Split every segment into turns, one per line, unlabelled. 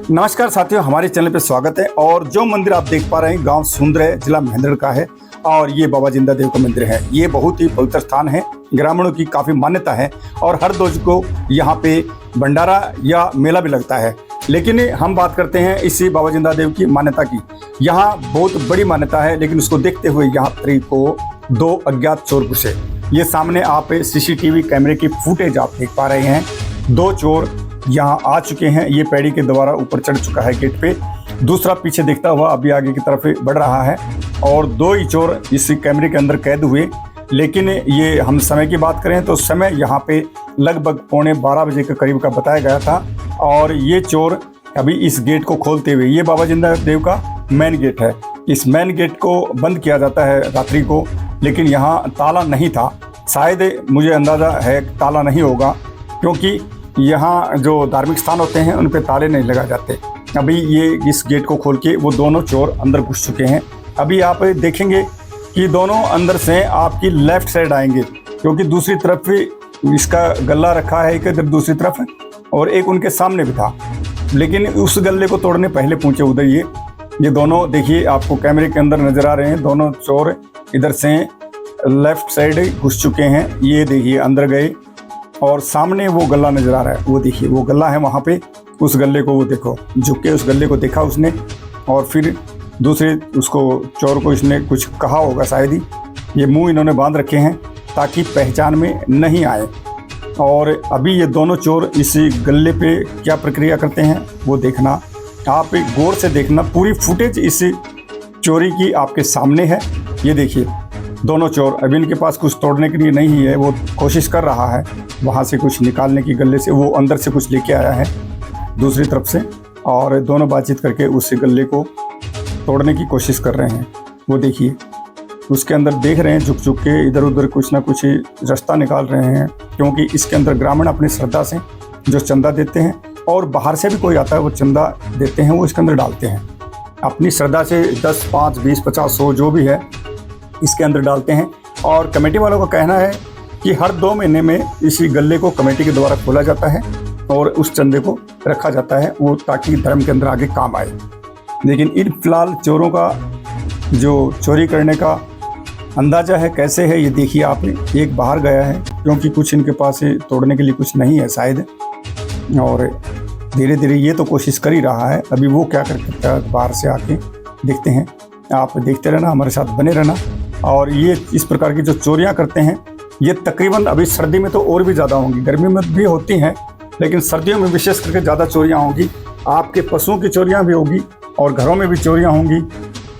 नमस्कार साथियों, हमारे चैनल पे स्वागत है। और जो मंदिर आप देख पा रहे हैं गांव सुंदर जिला महेंद्रगढ़ का है और ये बाबा जिंदा देव का मंदिर है। ये बहुत ही पवित्र स्थान है, ग्रामीणों की काफ़ी मान्यता है और हर रोज को यहाँ पे भंडारा या मेला भी लगता है। लेकिन हम बात करते हैं इसी बाबा जिंदा देव की मान्यता की। यहाँ बहुत बड़ी मान्यता है, लेकिन उसको देखते हुए यात्री को दो अज्ञात चोर घुसे। ये सामने आप सीसीटीवी कैमरे की फुटेज आप देख पा रहे हैं। दो चोर यहाँ आ चुके हैं। ये पैड़ी के द्वारा ऊपर चढ़ चुका है गेट पे, दूसरा पीछे देखता हुआ अभी आगे की तरफ बढ़ रहा है और दो ही चोर इस कैमरे के अंदर कैद हुए। लेकिन ये हम समय की बात करें तो समय यहाँ पे लगभग 11:15 बजे के करीब का बताया गया था। और ये चोर अभी इस गेट को खोलते हुए, ये बाबा जिंदा देव का मेन गेट है, इस मेन गेट को बंद किया जाता है रात्रि को, लेकिन यहाँ ताला नहीं था। शायद मुझे अंदाज़ा है ताला नहीं होगा, क्योंकि यहाँ जो धार्मिक स्थान होते हैं उन पे ताले नहीं लगाए जाते। अभी ये इस गेट को खोल के वो दोनों चोर अंदर घुस चुके हैं। अभी आप देखेंगे कि दोनों अंदर से आपकी लेफ्ट साइड आएंगे, क्योंकि दूसरी तरफ इसका गला रखा है एक इधर दूसरी तरफ और एक उनके सामने भी था। लेकिन उस गले को तोड़ने पहले पहुँचे उधर ये दोनों देखिए आपको कैमरे के अंदर नज़र आ रहे हैं। दोनों चोर इधर से लेफ्ट साइड घुस चुके हैं। ये देखिए अंदर गए और सामने वो गला नज़र आ रहा है, वो देखिए वो गला है वहाँ पे। उस गले को वो देखो, झुक के उस गले को देखा उसने और फिर दूसरे उसको चोर को इसने कुछ कहा होगा शायद ही। ये मुंह इन्होंने बांध रखे हैं ताकि पहचान में नहीं आए। और अभी ये दोनों चोर इस गले पे क्या प्रक्रिया करते हैं वो देखना, आप गौर से देखना। पूरी फुटेज इस चोरी की आपके सामने है। ये देखिए दोनों चोर, अभी इनके पास कुछ तोड़ने के लिए नहीं है, वो कोशिश कर रहा है वहाँ से कुछ निकालने की गले से। वो अंदर से कुछ लेके आया है दूसरी तरफ से और दोनों बातचीत करके उस गले को तोड़ने की कोशिश कर रहे हैं। वो देखिए उसके अंदर देख रहे हैं, झुक झुक के इधर उधर कुछ ना कुछ रास्ता निकाल रहे हैं, क्योंकि इसके अंदर ग्रामीण अपनी श्रद्धा से जो चंदा देते हैं और बाहर से भी कोई आता है वो चंदा देते हैं, वो इसके अंदर डालते हैं अपनी श्रद्धा से। 10, 5, 20, 50, 100 जो भी है इसके अंदर डालते हैं। और कमेटी वालों का कहना है कि हर 2 महीने में इसी गले को कमेटी के द्वारा खोला जाता है और उस चंदे को रखा जाता है, वो ताकि धर्म के अंदर आगे काम आए। लेकिन इन फिलहाल चोरों का जो चोरी करने का अंदाज़ा है कैसे है, ये देखिए आप। एक बाहर गया है क्योंकि कुछ इनके पास तोड़ने के लिए कुछ नहीं है शायद, और धीरे धीरे ये तो कोशिश कर ही रहा है। अभी वो क्या कर सकता है बाहर से आके देखते हैं। आप देखते रहना, हमारे साथ बने रहना। और ये इस प्रकार की जो चोरियां करते हैं ये तकरीबन अभी सर्दी में तो और भी ज़्यादा होंगी, गर्मी में भी होती हैं, लेकिन सर्दियों में विशेष करके ज़्यादा चोरियां होंगी। आपके पशुओं की चोरियां भी होगी और घरों में भी चोरियां होंगी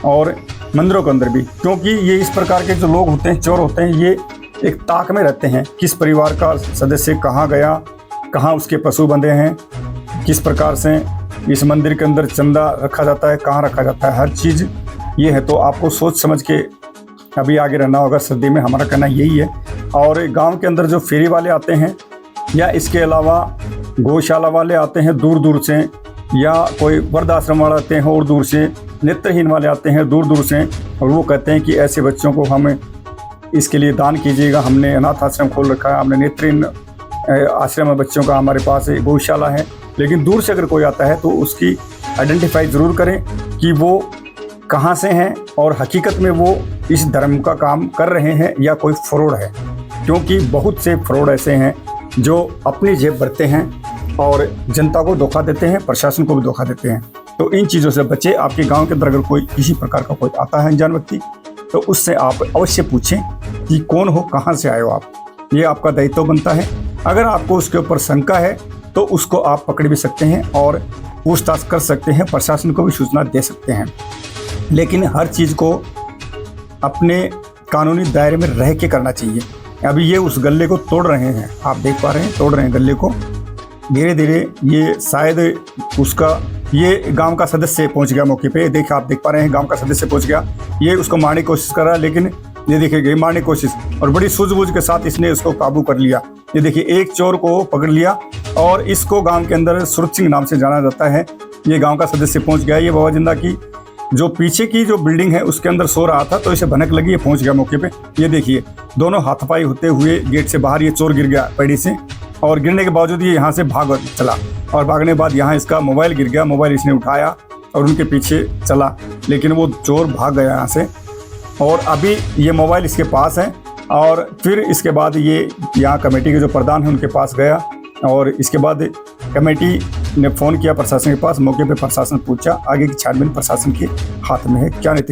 और मंदिरों के अंदर भी, क्योंकि ये इस प्रकार के जो लोग होते हैं, चोर होते हैं, ये एक ताक में रहते हैं किस परिवार का सदस्य कहाँ गया, कहाँ उसके पशु बंधे हैं, किस प्रकार से इस मंदिर के अंदर चंदा रखा जाता है, कहाँ रखा जाता है, हर चीज़ ये है। तो आपको सोच समझ के अभी आगे रहना होगा सर्दी में, हमारा कहना यही है। और गांव के अंदर जो फेरी वाले आते हैं या इसके अलावा गौशाला वाले आते हैं दूर दूर से, या कोई वृद्धाश्रम वाले आते हैं और दूर से, नेत्रहीन वाले आते हैं दूर दूर से, और वो कहते हैं कि ऐसे बच्चों को हमें इसके लिए दान कीजिएगा। हमने अनाथ आश्रम खोल रखा है, हमने नेत्रहीन आश्रम में बच्चों का हमारे पास गौशाला है। लेकिन दूर से अगर कोई आता है तो उसकी आइडेंटिफाई ज़रूर करें कि वो कहाँ से हैं और हकीकत में वो इस धर्म का काम कर रहे हैं या कोई फ्रॉड है, क्योंकि बहुत से फ्रॉड ऐसे हैं जो अपनी जेब भरते हैं और जनता को धोखा देते हैं, प्रशासन को भी धोखा देते हैं। तो इन चीज़ों से बचे। आपके गांव के अंदर अगर कोई किसी प्रकार का कोई आता है अनजान व्यक्ति, तो उससे आप अवश्य पूछें कि कौन हो, कहाँ से आए हो आप, ये आपका दायित्व बनता है। अगर आपको उसके ऊपर शंका है तो उसको आप पकड़ भी सकते हैं और पूछताछ कर सकते हैं, प्रशासन को भी सूचना दे सकते हैं। लेकिन हर चीज़ को अपने कानूनी दायरे में रह के करना चाहिए। अभी ये उस गले को तोड़ रहे हैं, आप देख पा रहे हैं, तोड़ रहे हैं गले को धीरे धीरे। ये शायद उसका ये गांव का सदस्य पहुंच गया मौके पे। देखिए आप देख पा रहे हैं गांव का सदस्य पहुंच गया। ये उसको मारने की कोशिश कर रहा है, लेकिन ये देखिए मारने की कोशिश और बड़ी सूझबूझ के साथ इसने उसको काबू कर लिया। ये देखिए एक चोर को पकड़ लिया और इसको गाँव के अंदर सूरज सिंह नाम से जाना जाता है। ये गाँव का सदस्य पहुँच गया। ये बाबा जिंदा की जो पीछे की जो बिल्डिंग है उसके अंदर सो रहा था, तो इसे भनक लगी, ये पहुंच गया मौके पे। ये देखिए दोनों हाथापाई होते हुए गेट से बाहर ये चोर गिर गया पैड़ी से, और गिरने के बावजूद ये यहाँ से भाग चला। और भागने के बाद यहाँ इसका मोबाइल गिर गया। मोबाइल इसने उठाया और उनके पीछे चला, लेकिन वो चोर भाग गया यहाँ से। और अभी ये मोबाइल इसके पास है। और फिर इसके बाद ये यहाँ कमेटी के जो प्रधान हैं उनके पास गया, और इसके बाद कमेटी ने फ़ोन किया प्रशासन के पास। मौके पे प्रशासन पूछा, आगे की छानबीन प्रशासन के हाथ में है। क्या नीति